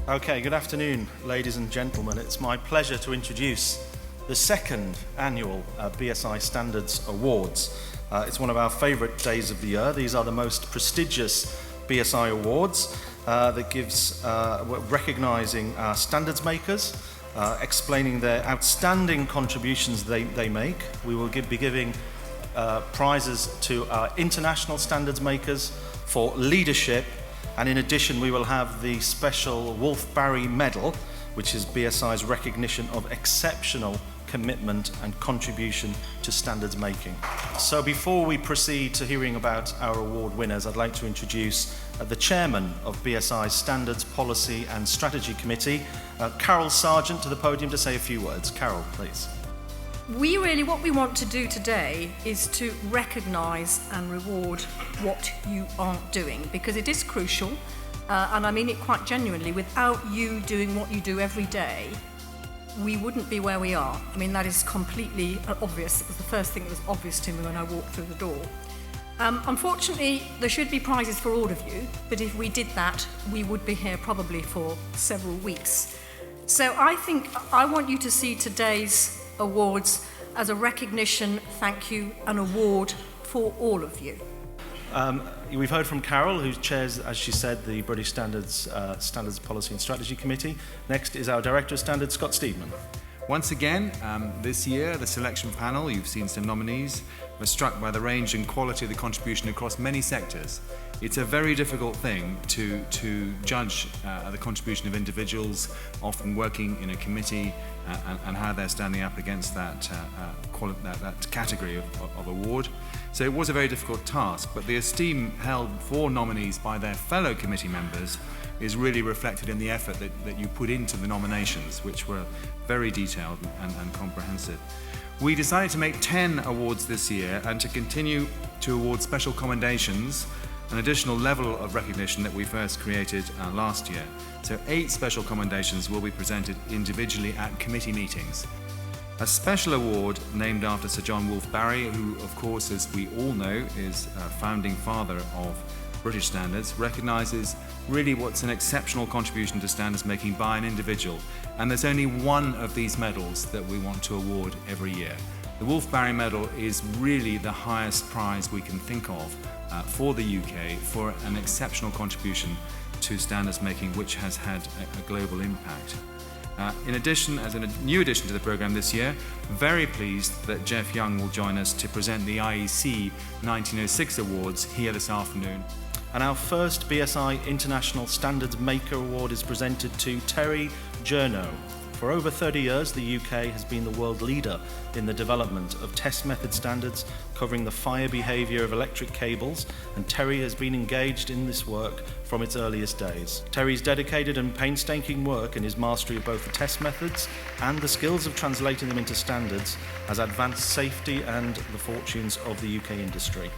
Okay, good afternoon, ladies and gentlemen. It's my pleasure to introduce the second annual BSI Standards Awards. It's one of our favourite days of the year. These are the most prestigious BSI awards that gives recognising our standards makers, explaining their outstanding contributions they make. We will be giving prizes to our international standards makers for leadership. And in addition, we will have the special Wolfberry Medal, which is BSI's recognition of exceptional commitment and contribution to standards making. So before we proceed to hearing about our award winners, I'd like to introduce the chairman of BSI's Standards Policy and Strategy Committee, Carol Sargent, to the podium to say a few words. Carol, please. What we want to do today is to recognise and reward what you aren't doing, because it is crucial, and I mean it quite genuinely. Without you doing what you do every day, we wouldn't be where we are. I mean, that is completely obvious. It was the first thing that was obvious to me when I walked through the door. Unfortunately, there should be prizes for all of you, but if we did that, we would be here probably for several weeks. So I think I want you to see today's awards as a recognition, thank you, an award for all of you. We've heard from Carol, who chairs, as she said, the British Standards Policy and Strategy Committee. Next is our Director of Standards, Scott Steedman. Once again, this year, the selection panel, you've seen some nominees, was struck by the range and quality of the contribution across many sectors. It's a very difficult thing to judge the contribution of individuals, often working in a committee, and how they're standing up against that category of award. So it was a very difficult task, but the esteem held for nominees by their fellow committee members is really reflected in the effort that you put into the nominations, which were very detailed and comprehensive. We decided to make 10 awards this year and to continue to award special commendations, an additional level of recognition that we first created last year. So 8 special commendations will be presented individually at committee meetings. A special award named after Sir John Wolfberry, who of course, as we all know, is a founding father of British standards, recognises really what's an exceptional contribution to standards making by an individual. And there's only one of these medals that we want to award every year. The Wolfberry Medal is really the highest prize we can think of for the UK for an exceptional contribution to standards making, which has had a global impact. In addition, as a new addition to the programme this year, very pleased that Jeff Young will join us to present the IEC 1906 Awards here this afternoon. And our first BSI International Standards Maker Award is presented to Terry Journo. For over 30 years, the UK has been the world leader in the development of test method standards covering the fire behaviour of electric cables, and Terry has been engaged in this work from its earliest days. Terry's dedicated and painstaking work in his mastery of both the test methods and the skills of translating them into standards has advanced safety and the fortunes of the UK industry.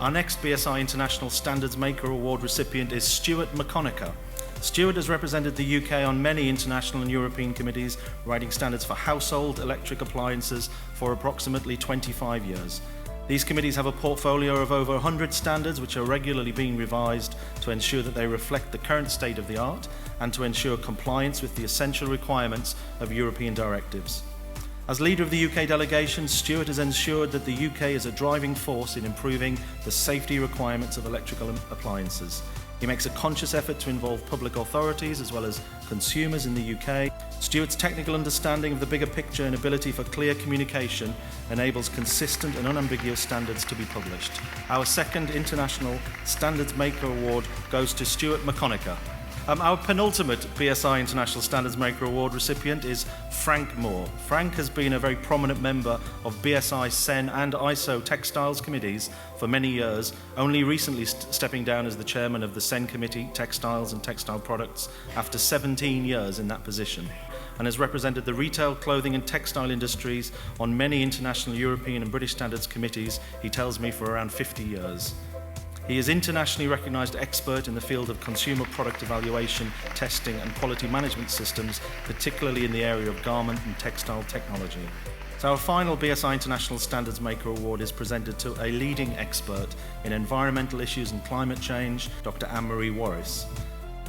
Our next BSI International Standards Maker Award recipient is Stuart McConaughey. Stuart has represented the UK on many international and European committees, writing standards for household electric appliances for approximately 25 years. These committees have a portfolio of over 100 standards which are regularly being revised to ensure that they reflect the current state of the art and to ensure compliance with the essential requirements of European directives. As leader of the UK delegation, Stuart has ensured that the UK is a driving force in improving the safety requirements of electrical appliances. He makes a conscious effort to involve public authorities as well as consumers in the UK. Stuart's technical understanding of the bigger picture and ability for clear communication enables consistent and unambiguous standards to be published. Our second International Standards Maker Award goes to Stuart McConaughey. Our penultimate BSI International Standards Maker Award recipient is Frank Moore. Frank has been a very prominent member of BSI, SEN and ISO textiles committees for many years, only recently stepping down as the chairman of the SEN committee, textiles and textile products, after 17 years in that position, and has represented the retail, clothing and textile industries on many international, European and British standards committees, he tells me, for around 50 years. He is internationally recognised expert in the field of consumer product evaluation, testing and quality management systems, particularly in the area of garment and textile technology. So our final BSI International Standards Maker Award is presented to a leading expert in environmental issues and climate change, Dr. Anne-Marie Warris.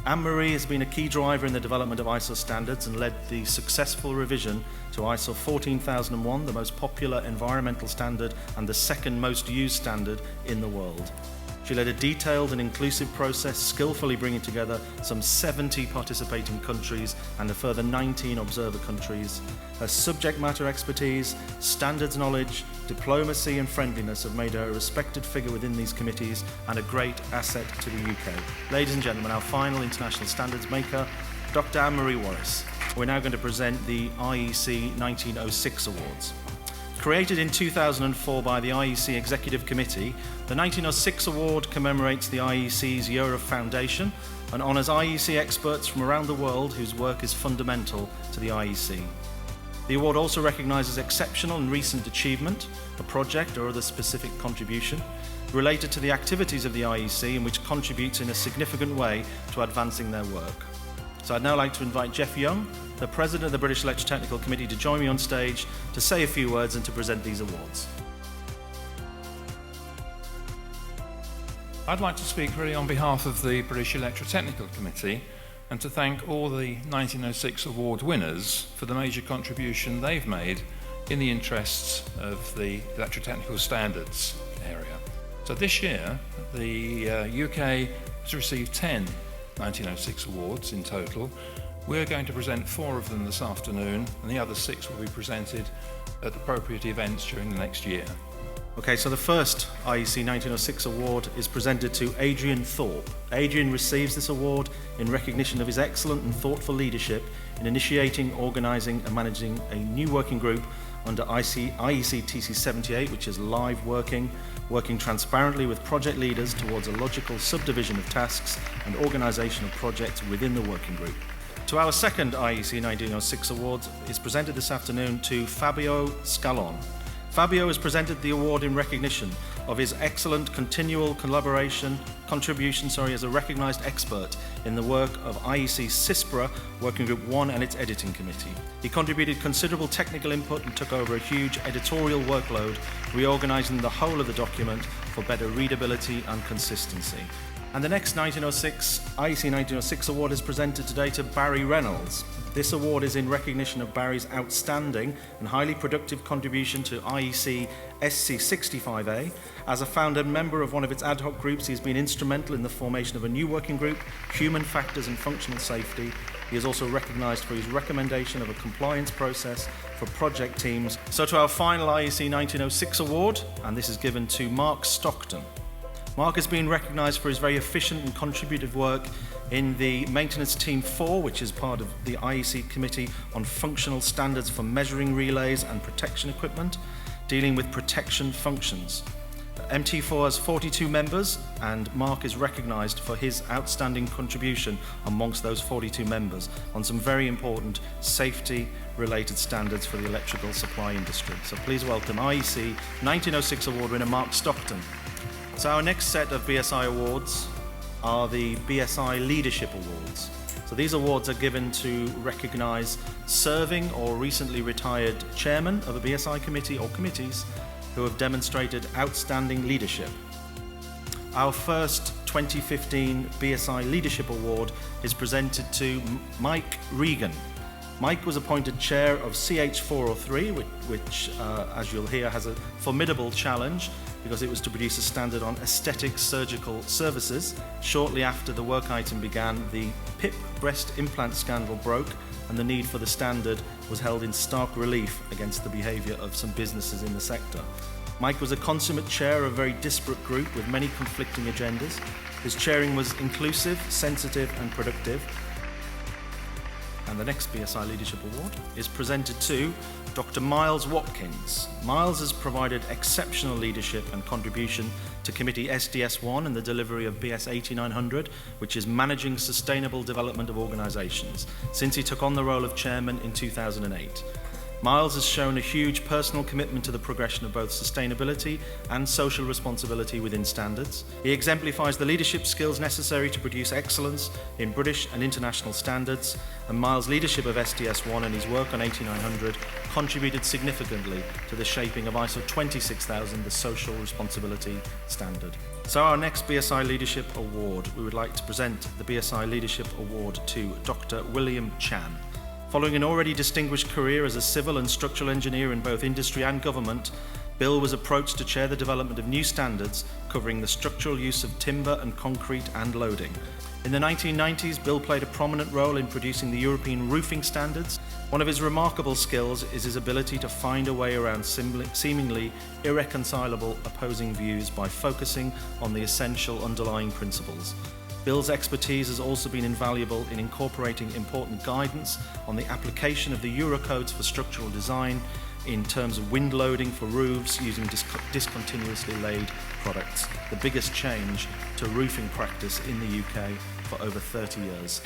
Anne-Marie has been a key driver in the development of ISO standards and led the successful revision to ISO 14001, the most popular environmental standard and the second most used standard in the world. She led a detailed and inclusive process, skillfully bringing together some 70 participating countries and a further 19 observer countries. Her subject matter expertise, standards knowledge, diplomacy and friendliness have made her a respected figure within these committees and a great asset to the UK. Ladies and gentlemen, our final international standards maker, Dr. Anne-Marie Wallace. We're now going to present the IEC 1906 Awards. Created in 2004 by the IEC Executive Committee, the 1906 Award commemorates the IEC's Year of Foundation and honours IEC experts from around the world whose work is fundamental to the IEC. The award also recognises exceptional and recent achievement, a project or other specific contribution, related to the activities of the IEC and which contributes in a significant way to advancing their work. So I'd now like to invite Jeff Young, the President of the British Electrotechnical Committee, to join me on stage to say a few words and to present these awards. I'd like to speak really on behalf of the British Electrotechnical Committee and to thank all the 1906 award winners for the major contribution they've made in the interests of the electrotechnical standards area. So this year, the UK has received 10 1906 awards in total. We're going to present 4 of them this afternoon, and the other 6 will be presented at appropriate events during the next year. Okay, so the first IEC 1906 award is presented to Adrian Thorpe. Adrian receives this award in recognition of his excellent and thoughtful leadership in initiating, organising and managing a new working group under IEC TC 78, which is live working transparently with project leaders towards a logical subdivision of tasks and organisation of projects within the working group. To our second IEC 1906 award is presented this afternoon to Fabio Scalon. Fabio has presented the award in recognition of his excellent continual contribution as a recognised expert in the work of IEC CISPRA Working Group 1 and its editing committee. He contributed considerable technical input and took over a huge editorial workload, reorganising the whole of the document for better readability and consistency. And the next IEC 1906 award is presented today to Barry Reynolds. This award is in recognition of Barry's outstanding and highly productive contribution to IEC SC65A. As a founder member of one of its ad hoc groups, he has been instrumental in the formation of a new working group, Human Factors and Functional Safety. He is also recognised for his recommendation of a compliance process for project teams. So to our final IEC 1906 award, and this is given to Mark Stockton. Mark has been recognised for his very efficient and contributive work in the Maintenance Team 4, which is part of the IEC Committee on Functional Standards for Measuring Relays and Protection Equipment, dealing with protection functions. MT4 has 42 members, and Mark is recognised for his outstanding contribution amongst those 42 members on some very important safety-related standards for the electrical supply industry. So please welcome IEC 1906 award winner Mark Stockton. So our next set of BSI awards are the BSI Leadership Awards. So these awards are given to recognise serving or recently retired chairmen of a BSI committee or committees who have demonstrated outstanding leadership. Our first 2015 BSI Leadership Award is presented to Mike Regan. Mike was appointed chair of CH403, which as you'll hear, has a formidable challenge because it was to produce a standard on aesthetic surgical services. Shortly after the work item began, the PIP breast implant scandal broke, and the need for the standard was held in stark relief against the behaviour of some businesses in the sector. Mike was a consummate chair of a very disparate group with many conflicting agendas. His chairing was inclusive, sensitive and productive. And the next BSI Leadership Award is presented to Dr. Miles Watkins. Miles has provided exceptional leadership and contribution to Committee SDS1 and the delivery of BS 8900, which is Managing Sustainable Development of Organisations, since he took on the role of chairman in 2008. Miles has shown a huge personal commitment to the progression of both sustainability and social responsibility within standards. He exemplifies the leadership skills necessary to produce excellence in British and international standards, and Miles' leadership of SDS1 and his work on 8900 contributed significantly to the shaping of ISO 26000, the social responsibility standard. So our next BSI Leadership Award, we would like to present the BSI Leadership Award to Dr. William Chan. Following an already distinguished career as a civil and structural engineer in both industry and government, Bill was approached to chair the development of new standards covering the structural use of timber and concrete and loading. In the 1990s, Bill played a prominent role in producing the European roofing standards. One of his remarkable skills is his ability to find a way around seemingly irreconcilable opposing views by focusing on the essential underlying principles. Bill's expertise has also been invaluable in incorporating important guidance on the application of the Eurocodes for structural design in terms of wind loading for roofs using discontinuously laid products, the biggest change to roofing practice in the UK for over 30 years.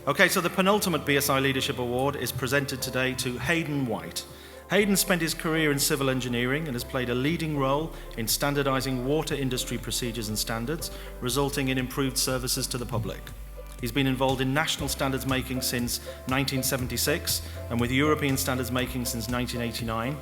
Okay, so the penultimate BSI Leadership Award is presented today to Hayden White. Hayden spent his career in civil engineering and has played a leading role in standardising water industry procedures and standards, resulting in improved services to the public. He's been involved in national standards making since 1976 and with European standards making since 1989.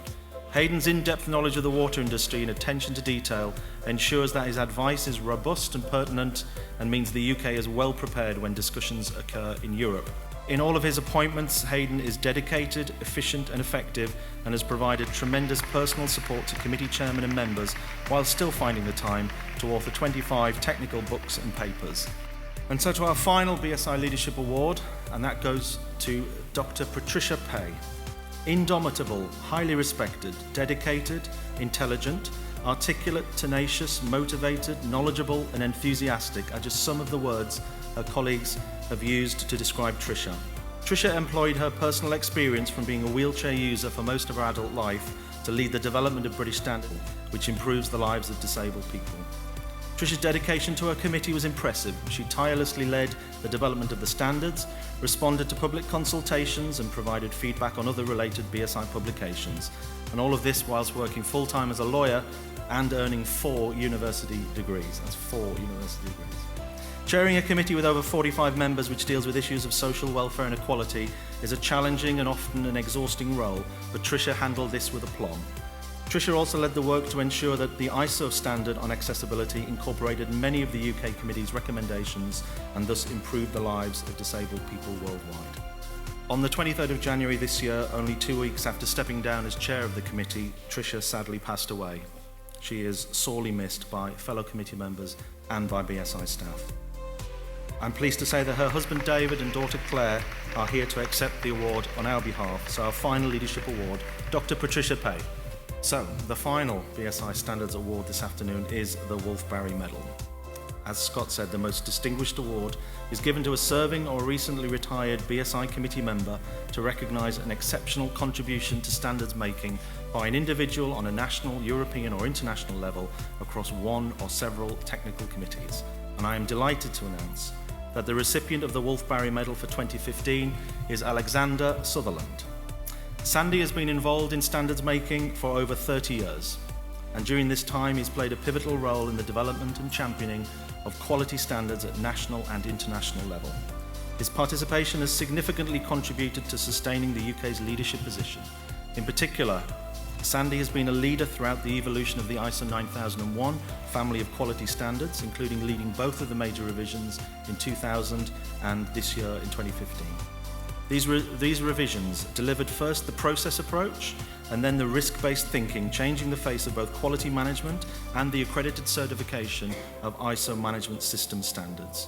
Hayden's in-depth knowledge of the water industry and attention to detail ensures that his advice is robust and pertinent and means the UK is well prepared when discussions occur in Europe. In all of his appointments, Hayden is dedicated, efficient and effective and has provided tremendous personal support to committee chairmen and members while still finding the time to author 25 technical books and papers. And so to our final BSI Leadership Award, and that goes to Dr. Patricia Pay. Indomitable, highly respected, dedicated, intelligent, articulate, tenacious, motivated, knowledgeable and enthusiastic are just some of the words her colleagues have used to describe Tricia. Tricia employed her personal experience from being a wheelchair user for most of her adult life to lead the development of British Standards, which improves the lives of disabled people. Tricia's dedication to her committee was impressive. She tirelessly led the development of the standards, responded to public consultations and provided feedback on other related BSI publications. And all of this whilst working full-time as a lawyer and earning 4 university degrees. That's 4 university degrees. Chairing a committee with over 45 members which deals with issues of social welfare and equality is a challenging and often an exhausting role, but Tricia handled this with aplomb. Tricia also led the work to ensure that the ISO standard on accessibility incorporated many of the UK Committee's recommendations and thus improved the lives of disabled people worldwide. On the 23rd of January this year, only 2 weeks after stepping down as chair of the committee, Tricia sadly passed away. She is sorely missed by fellow committee members and by BSI staff. I'm pleased to say that her husband David and daughter Claire are here to accept the award on our behalf. So our final leadership award, Dr. Patricia Pay. So, the final BSI Standards Award this afternoon is the Wolfberry Medal. As Scott said, the most distinguished award is given to a serving or recently retired BSI committee member to recognise an exceptional contribution to standards making by an individual on a national, European or international level across one or several technical committees. And I am delighted to announce that the recipient of the Wolfberry Medal for 2015 is Alexander Sutherland. Sandy has been involved in standards making for over 30 years, and during this time he's played a pivotal role in the development and championing of quality standards at national and international level. His participation has significantly contributed to sustaining the UK's leadership position. In particular, Sandy has been a leader throughout the evolution of the ISO 9001 family of quality standards, including leading both of the major revisions in 2000 and this year in 2015. These revisions delivered first the process approach and then the risk-based thinking, changing the face of both quality management and the accredited certification of ISO management system standards.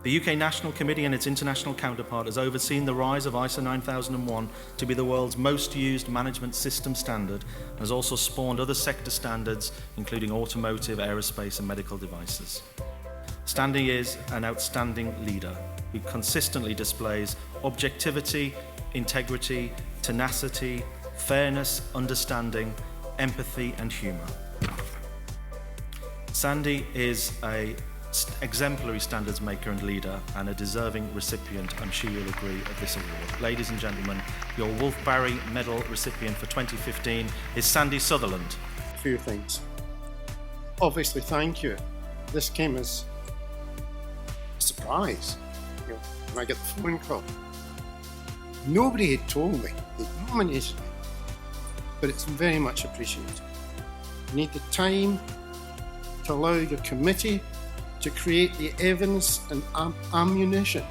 The UK National Committee and its international counterpart has overseen the rise of ISO 9001 to be the world's most used management system standard and has also spawned other sector standards, including automotive, aerospace and medical devices. Sandy is an outstanding leader who consistently displays objectivity, integrity, tenacity, fairness, understanding, empathy and humour. Sandy is an exemplary standards maker and leader and a deserving recipient, I'm sure you'll agree, of this award. Ladies and gentlemen, your Wolfberry Medal recipient for 2015 is Sandy Sutherland. A few things. Obviously, thank you. This came as a surprise, when I get the phone call. Nobody had told me they'd nominated me, but it's very much appreciated. I need the time to allow your committee to create the evidence and ammunition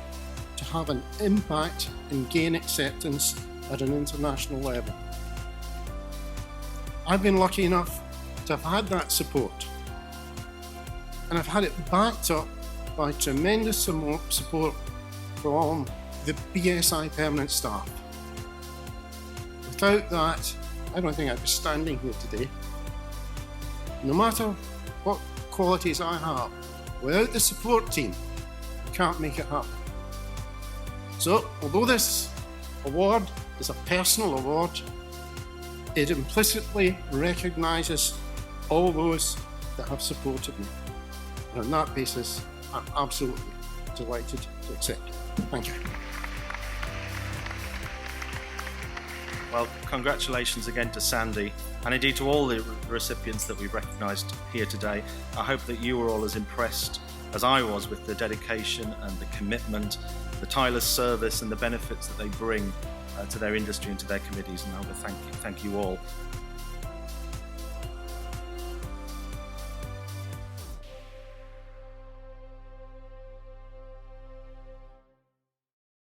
to have an impact and gain acceptance at an international level. I've been lucky enough to have had that support, and I've had it backed up by tremendous support from the BSI permanent staff. Without that, I don't think I'd be standing here today. No matter what qualities I have, without the support team, you can't make it happen. So, although this award is a personal award, it implicitly recognises all those that have supported me. And on that basis, I'm absolutely delighted to accept it. Thank you. Well, congratulations again to Sandy, and indeed to all the recipients that we've recognised here today. I hope that you were all as impressed as I was with the dedication and the commitment, the tireless service and the benefits that they bring to their industry and to their committees, and I want to thank you all.